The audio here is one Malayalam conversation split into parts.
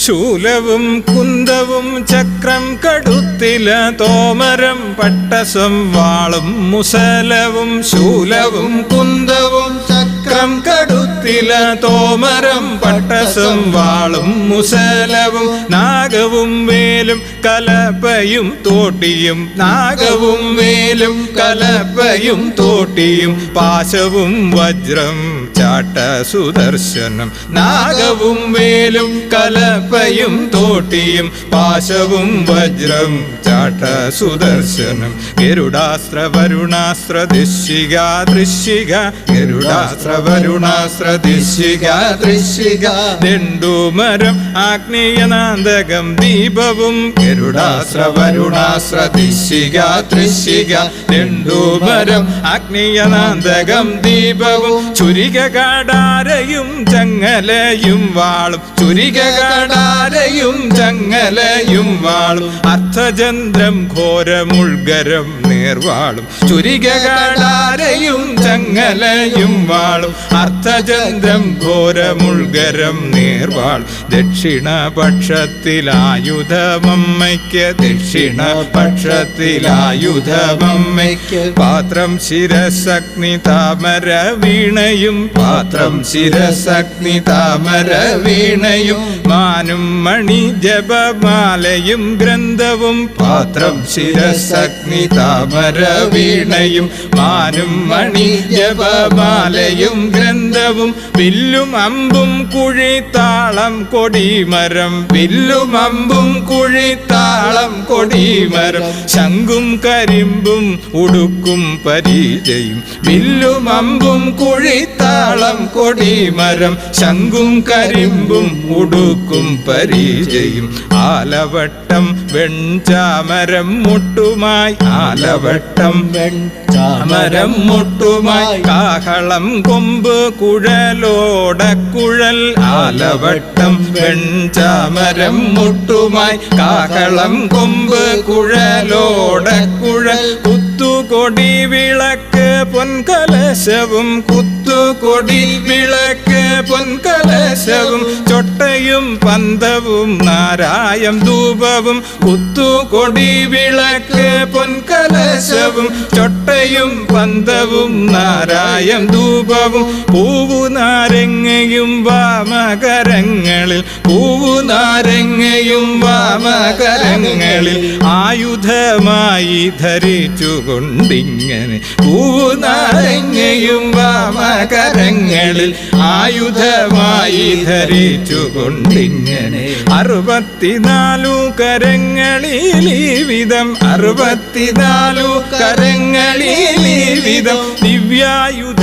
ശൂലവും കുന്തവും ചക്രം കടുത്തില തോമരം പട്ടസം വാളും മുസലവും ശൂലവും കുന്തവും ചക്രം കടുത്തില തോമരം പട്ടസം വാളും മുസലവും നാഗവും വേലും കലപ്പയും തോട്ടിയും നാഗവും വേലും കലപ്പയും തോട്ടിയും പാശവും വജ്രം ചാട്ട സുദർശനം നാഗവും വേലും കലപ്പയും തോട്ടിയും പാശവും വജ്രം ചാട്ട സുദർശനം ഗരുഡാസ്ത്ര വരുണാസ്ത്ര ദിശിക ദൃശിക ഗരുഡാസ്ത്ര വരുണാസ്ത്ര ദിശിക ദൃശിക ദണ്ഡുമരം ആഗ്നേയനാന്തകം ദീപവും ഗരുഡാസ്ത്ര വരുണാസ്ത്ര ദിശിക ദൃശിക ദണ്ഡുമരം ആഗ്നേയനാന്തകം ദീപവും ചുരിക കാടാരയും ചങ്ങലയും വാളും ചുരിക കാടാരയും ചങ്ങലയും വാളും അർത്ഥചന്ദ്രം ഘോരമുൾഗരം നേർവാളും ചുരിക കാടാരയും ചങ്ങലയും വാളും അർത്ഥചന്ദ്രം ഘോരമുൾഗരം നേർവാൾ ദക്ഷിണപക്ഷത്തിലായുധമമ്മയ്ക്ക് ദക്ഷിണപക്ഷത്തിലായുധമമ്മയ്ക്ക് പാത്രം ശിരസഗ്നി താമര വീണയും പാത്രം ശിരസഗ്നി താമര വീണയും മാനും മണി ജപമാലയും ഗ്രന്ഥവും പാത്രം ശിരസഗ്നി താമര വീണയും മാനും മണി ജപമാലയും ഗ്രന്ഥവും വില്ലും അമ്പും കുഴിത്താളം കൊടിമരം വില്ലും അമ്പും കുഴിത്താളം കൊടിമരം ശംഖും കരിമ്പും ഉടുക്കും പരിചയും വില്ലും അമ്പും കുഴിത്താളം കൊടിമരം ശംഖും കരിമ്പും ഉടുക്കും പരിചയും ആലവട്ടം വെൺചാമരം മുട്ടുമായി ആലവട്ടം വെൺചാമരം മുട്ടുമായി കാഹളം കൊമ്പ് കുഴലോടക്കുഴൽ ആലവട്ടം വെൺചാമരം മുട്ടുമായി കാഹളം കൊമ്പ് കുഴലോടക്കുഴൽ കുത്തുകൊടി വിളക്ക് പൊൻകലശവും കുത്തുകൊടി വിളക്ക് പൊൻകലശവും ചൊട്ടയും പന്തവും നാരായം ധൂപവും കുത്തുകൊടി വിളക്ക് പൊൻകലശവും ചൊട്ടയും പന്തവും നാരായം ധൂപവും പൂവു നാരങ്ങയും വാമകരങ്ങളിൽ പൂവു നാരങ്ങയും വാമകരങ്ങളിൽ ആയുധമായി ധരിച്ചുകൊണ്ടിങ്ങനെ പൂവു നാരങ്ങയും വാമകരങ്ങളിൽ ആയുധമായി ധരിച്ചുകൊണ്ടിങ്ങനെ 64 കരങ്ങളിൽ ഈ വിധം 64 കരങ്ങളിൽ ഈ വിധം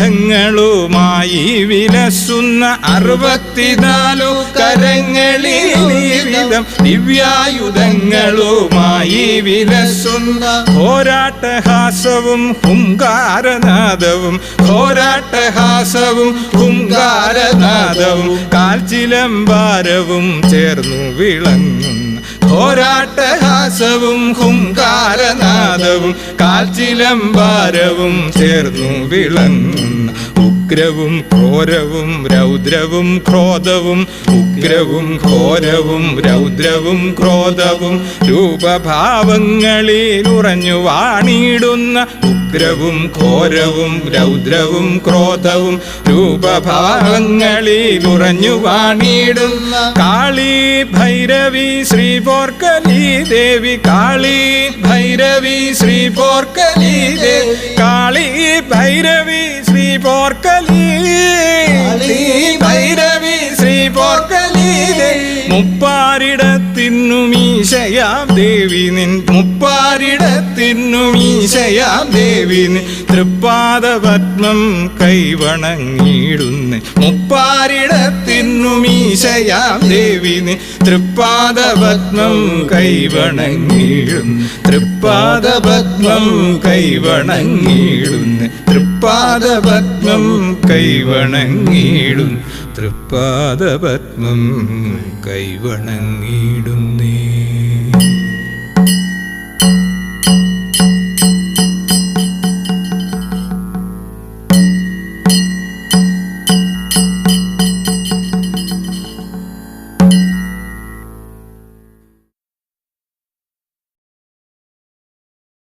ദിവ്യായുധങ്ങളുമായി വിലസുന്ന 64 കരങ്ങളിൽ ഈ വിധം ദിവ്യായുധങ്ങളുമായി വിലസുന്ന ഘോരാട്ടഹാസവും ഹുങ്കാരനാദവും ഘോരാട്ടഹാസവും ഹുങ്കാരനാദവും കാൽച്ചിലമ്പാരവും ചേർന്നു വിളങ്ങുന്ന ഘോരാട്ടഹാസവും ഹുങ്കാരനാദവും കാൽച്ചിലമ്പാരവും ചേർന്നു വിളങ്ങുന്ന ഉഗ്രവും ഘോരവും രൗദ്രവും ക്രോധവും ഉഗ്രവും ഘോരവും രൗദ്രവും ക്രോധവും രൂപഭാവങ്ങളിൽ ഉറഞ്ഞു വാണിടുന്ന ഉഗ്രവും ഘോരവും രൗദ്രവും ക്രോധവും രൂപഭാവങ്ങളിൽ ഉറഞ്ഞു വാണിടുന്ന കാളി ഭൈരവി ശ്രീ പോർക്കലി ദേവി കാളി ഭൈരവി ശ്രീ പോർക്കലി ദേവി കാളി ഭൈരവി ശ്രീ പോർക്കലി ഭൈരവി ശ്രീ പോർക്കലി മുപ്പാരിടത്തിന്നു മീശയാം ദേവി നിൻ മുപ്പാരിടത്തിന്നു മീശയാം ദേവി നിൻ തൃപ്പാദപത്മം കൈവണങ്ങിടുന്നു മുപ്പാരിടത്തിന്നു മീശയാം ദേവി നിൻ തൃപ്പാദപത്മം കൈവണങ്ങിടുന്നു തൃപ്പാദപത്മം കൈവണങ്ങിടുന്നു തൃപ്പാദപത്മം കൈവണങ്ങിടുന്നു തൃപ്പാദപത്മം കൈവണങ്ങിടുന്നേ.